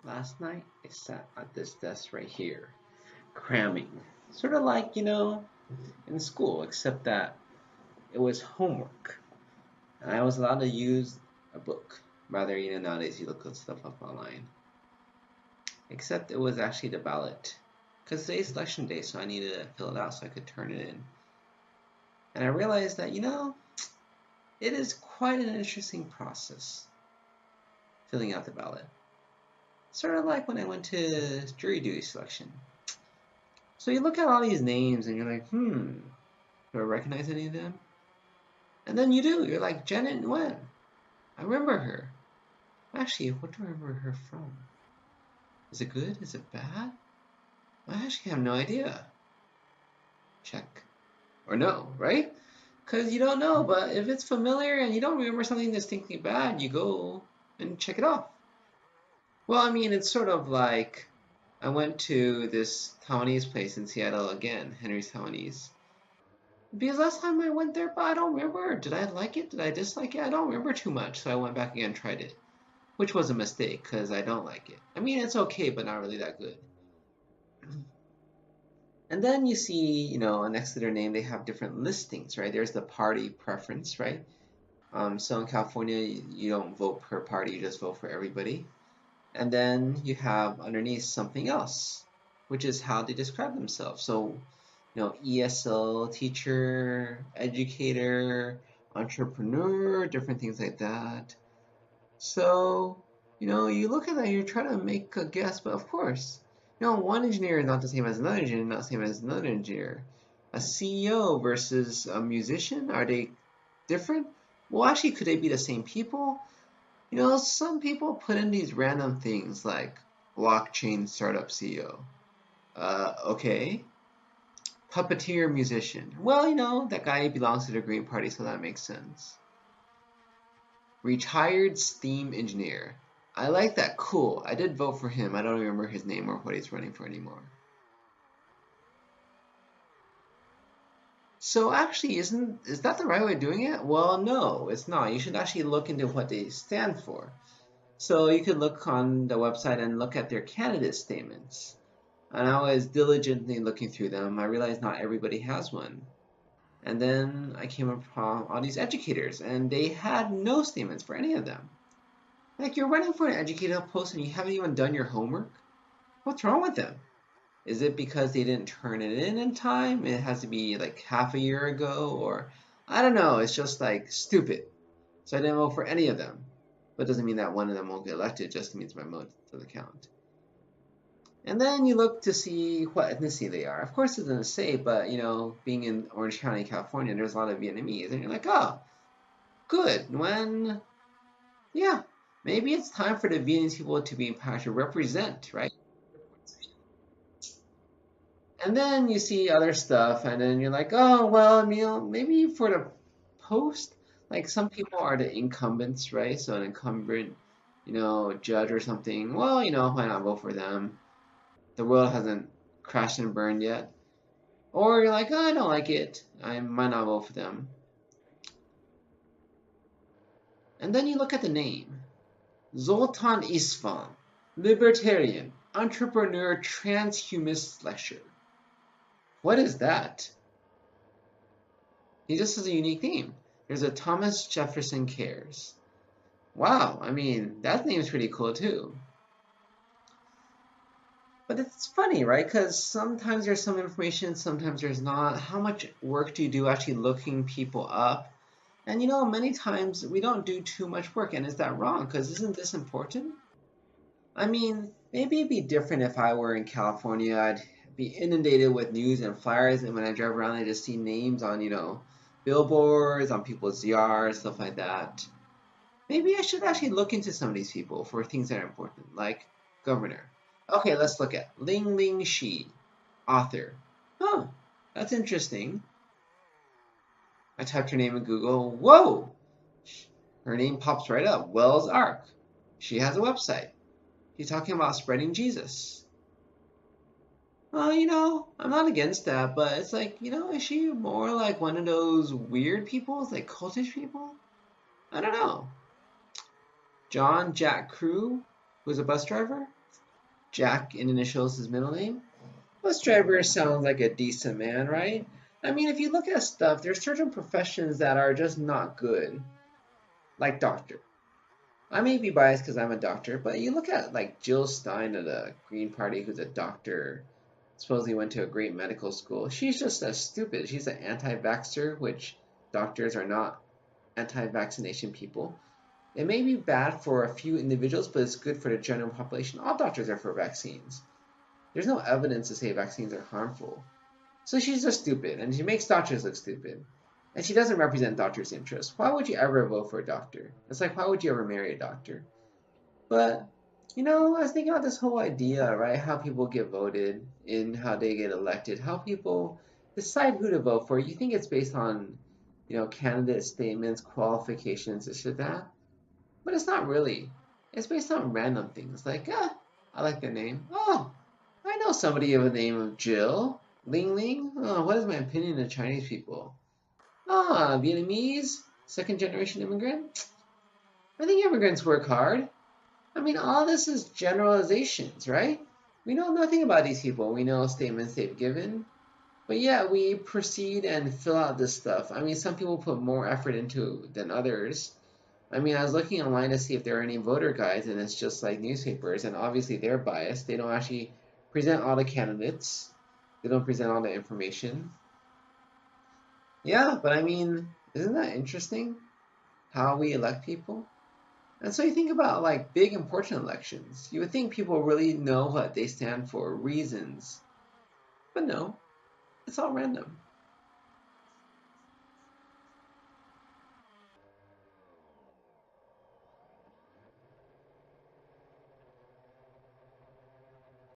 Last night I sat at this desk right here, cramming. Sort of like, in school, except that it was homework. And I was allowed to use a book. Rather, nowadays you look stuff up online. Except it was actually the ballot. Because today's election day, so I needed to fill it out so I could turn it in. And I realized that, it is quite an interesting process filling out the ballot. Sort of like when I went to jury duty selection. So you look at all these names and you're like, do I recognize any of them? And then you do. You're like, Janet Nguyen. I remember her. Actually, what do I remember her from? Is it good? Is it bad? I actually have no idea. Check. Or no, right? Because you don't know, but if it's familiar and you don't remember something distinctly bad, you go and check it off. Well, I mean, it's sort of like I went to this Taiwanese place in Seattle again, Henry's Taiwanese. Because last time I went there, but I don't remember. Did I like it? Did I dislike it? I don't remember too much, so I went back again and tried it. Which was a mistake, because I don't like it. I mean, it's okay, but not really that good. And then you see, next to their name, they have different listings, right? There's the party preference, right? So in California, you don't vote per party, you just vote for everybody. And then you have underneath something else, which is how they describe themselves. So, ESL, teacher, educator, entrepreneur, different things like that. So, you look at that, you're trying to make a guess, but of course, one engineer is not the same as another engineer, not the same as another engineer. A CEO versus a musician, are they different? Well, actually, could they be the same people? Some people put in these random things like blockchain startup CEO. Okay. Puppeteer musician. Well, that guy belongs to the Green Party, so that makes sense. Retired steam engineer. I like that. Cool. I did vote for him. I don't remember his name or what he's running for anymore. So actually, is that the right way of doing it? Well, no, it's not. You should actually look into what they stand for. So you could look on the website and look at their candidate statements. And I was diligently looking through them. I realized not everybody has one. And then I came upon all these educators, and they had no statements for any of them. Like, you're running for an educator post and you haven't even done your homework? What's wrong with them? Is it because they didn't turn it in time? It has to be like half a year ago, or I don't know. It's just like stupid. So I didn't vote for any of them. But it doesn't mean that one of them won't get elected, it just means my vote doesn't count. And then you look to see what ethnicity they are. Of course, it doesn't say, but being in Orange County, California, there's a lot of Vietnamese, and you're like, oh, good. When, yeah, maybe it's time for the Vietnamese people to be empowered to represent, right? And then you see other stuff, and then you're like, oh, well, maybe for the post, like some people are the incumbents, right? So an incumbent, judge or something. Well, why not vote for them? The world hasn't crashed and burned yet. Or you're like, oh, I don't like it. I might not vote for them. And then you look at the name. Zoltan Isvan, libertarian, entrepreneur, transhumanist lecturer. What is that? He just has a unique name. There's a Thomas Jefferson Cares. Wow, I mean, that name's pretty cool too. But it's funny, right? Because sometimes there's some information, sometimes there's not. How much work do you do actually looking people up? And many times we don't do too much work, and is that wrong? Because isn't this important? I mean, maybe it'd be different if I were in California. I'd be inundated with news and flyers, and when I drive around, I just see names on, billboards, on people's yards, stuff like that. Maybe I should actually look into some of these people for things that are important, like governor. Okay, let's look at Ling Ling Shi, author. Huh, that's interesting. I typed her name in Google. Whoa! Her name pops right up. Wells Ark. She has a website. She's talking about spreading Jesus. Well, I'm not against that, but it's like, is she more like one of those weird people, like cultish people? I don't know. John Jack Crew, who's a bus driver? Jack in initials his middle name. Bus driver sounds like a decent man, right? I mean, if you look at stuff, there's certain professions that are just not good, like doctor. I may be biased because I'm a doctor, but you look at like Jill Stein of the Green Party, who's a doctor, supposedly went to a great medical school. She's just as stupid. She's an anti-vaxxer, which doctors are not anti-vaccination people. It may be bad for a few individuals, but it's good for the general population. All doctors are for vaccines. There's no evidence to say vaccines are harmful. So she's just stupid, and she makes doctors look stupid. And she doesn't represent doctors' interests. Why would you ever vote for a doctor? It's like, why would you ever marry a doctor? But, I was thinking about this whole idea, right? How people get voted in, how they get elected, how people decide who to vote for. You think it's based on, candidate statements, qualifications, this or that. But it's not really. It's based on random things like, I like their name. Oh, I know somebody of the name of Jill. Ling Ling. Oh, what is my opinion of Chinese people? Ah, Vietnamese, second generation immigrant. I think immigrants work hard. I mean, all this is generalizations, right? We know nothing about these people. We know statements they've given. But yeah, we proceed and fill out this stuff. I mean, some people put more effort into than others. I mean, I was looking online to see if there are any voter guides, and it's just like newspapers, and obviously they're biased. They don't actually present all the candidates. They don't present all the information. Yeah, but I mean, isn't that interesting? How we elect people? And so you think about like big important elections. You would think people really know what they stand for, reasons. But no, it's all random.